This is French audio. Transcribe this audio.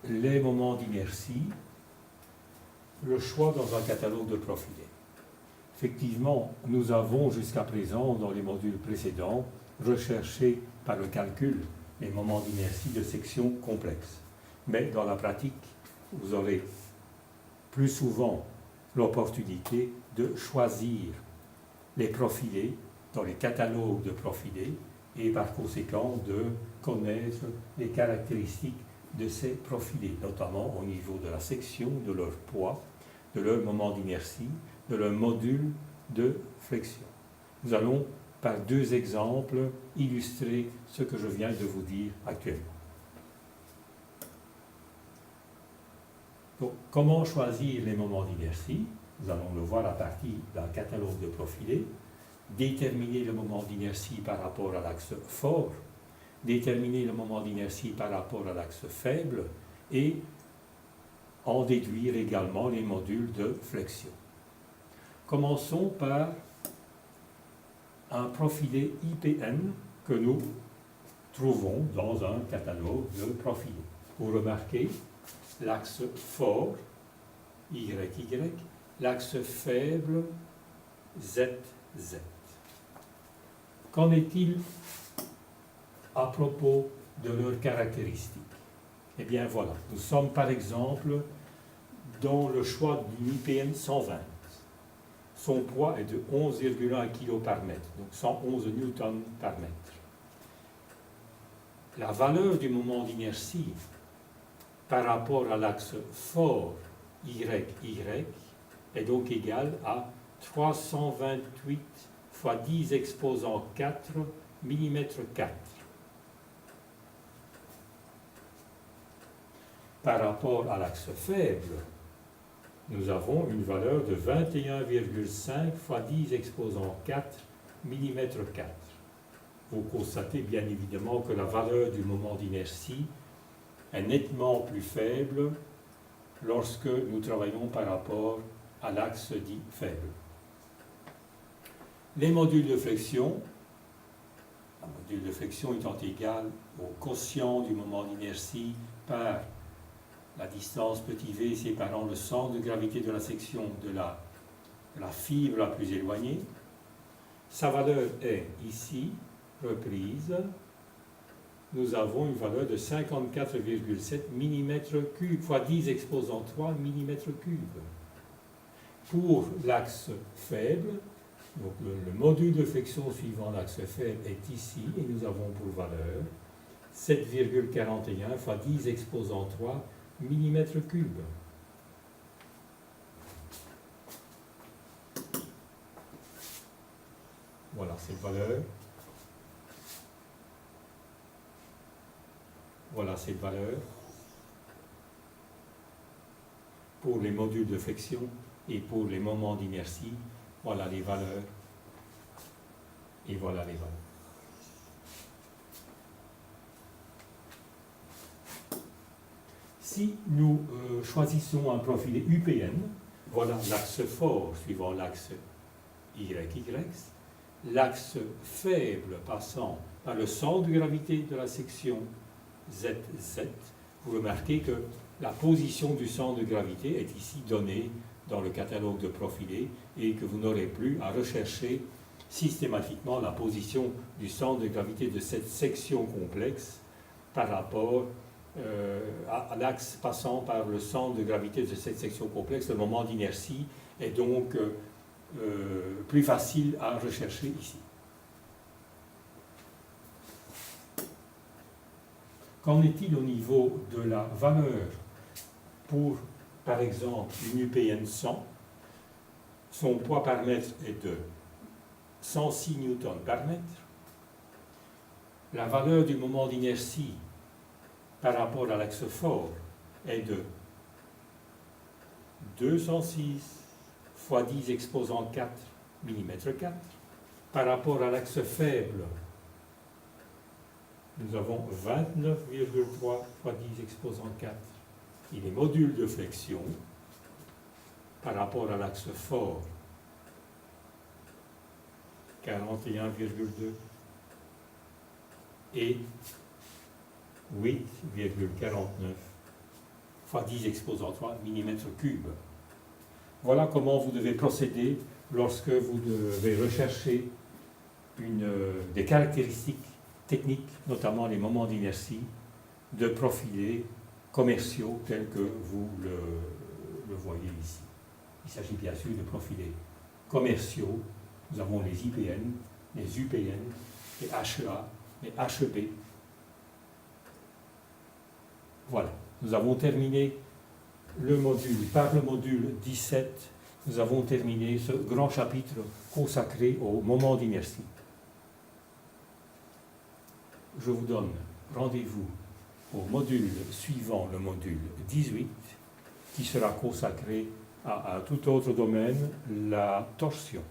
Les moments d'inertie, le choix dans un catalogue de profilés. Effectivement, nous avons jusqu'à présent, dans les modules précédents, recherché par le calcul les moments d'inertie de sections complexes. Mais dans la pratique, vous aurez plus souvent l'opportunité de choisir les profilés dans les catalogues de profilés et par conséquent de connaître les caractéristiques de ces profilés, notamment au niveau de la section, de leur poids, de leur moment d'inertie, de leur module de flexion. Nous allons, par deux exemples, illustrer ce que je viens de vous dire actuellement. Donc, comment choisir les moments d'inertie? Nous allons le voir à partir d'un catalogue de profilés. Déterminer le moment d'inertie par rapport à l'axe fort, déterminer le moment d'inertie par rapport à l'axe faible et en déduire également les modules de flexion. Commençons par un profilé IPN que nous trouvons dans un catalogue de profilés. Vous remarquez l'axe fort, YY, l'axe faible, ZZ. Qu'en est-il à propos de leurs caractéristiques? Eh bien voilà, nous sommes par exemple dans le choix d'une IPN 120. Son poids est de 11,1 kg par mètre, donc 111 newtons par mètre. La valeur du moment d'inertie par rapport à l'axe fort YY est donc égale à 328 fois 10 exposant 4 mm². Par rapport à l'axe faible, nous avons une valeur de 21,5 fois 10 exposant 4 mm². Vous constatez bien évidemment que la valeur du moment d'inertie est nettement plus faible lorsque nous travaillons par rapport à l'axe dit faible. Les modules de flexion, un module de flexion étant égal au quotient du moment d'inertie par la distance petit v séparant le centre de gravité de la section de la fibre la plus éloignée. Sa valeur est ici reprise. Nous avons une valeur de 54,7 mm³ fois 10 exposant 3 mm³. Pour l'axe faible, donc le module de flexion suivant l'axe faible est ici et nous avons pour valeur 7,41 fois 10 exposant 3 mm³. Voilà cette valeur. Voilà cette valeur pour les modules de flexion et pour les moments d'inertie. Voilà les valeurs et voilà les valeurs. Si nous choisissons un profilé UPN, voilà l'axe fort suivant l'axe YY, l'axe faible passant par le centre de gravité de la section ZZ, vous remarquez que la position du centre de gravité est ici donnée dans le catalogue de profilés et que vous n'aurez plus à rechercher systématiquement la position du centre de gravité de cette section complexe par rapport à l'axe passant par le centre de gravité de cette section complexe. Le moment d'inertie est donc plus facile à rechercher ici. Qu'en est-il au niveau de la valeur pour, par exemple, une UPN 100? Son poids par mètre est de 106 newtons par mètre. La valeur du moment d'inertie par rapport à l'axe fort est de 206 fois 10 exposant 4 mm². Par rapport à l'axe faible, nous avons 29,3 fois 10 exposant 4 et les modules de flexion par rapport à l'axe fort 41,2 et 8,49 fois 10 exposant 3 mm3. Voilà comment vous devez procéder lorsque vous devez rechercher des caractéristiques techniques, notamment les moments d'inertie, de profilés commerciaux tels que vous le voyez ici. Il s'agit bien sûr de profilés commerciaux. Nous avons les IPN, les UPN, les HEA, les HEB. Voilà, nous avons terminé par le module 17, nous avons terminé ce grand chapitre consacré au moment d'inertie. Je vous donne rendez-vous au module suivant, le module 18, qui sera consacré à un tout autre domaine, la torsion.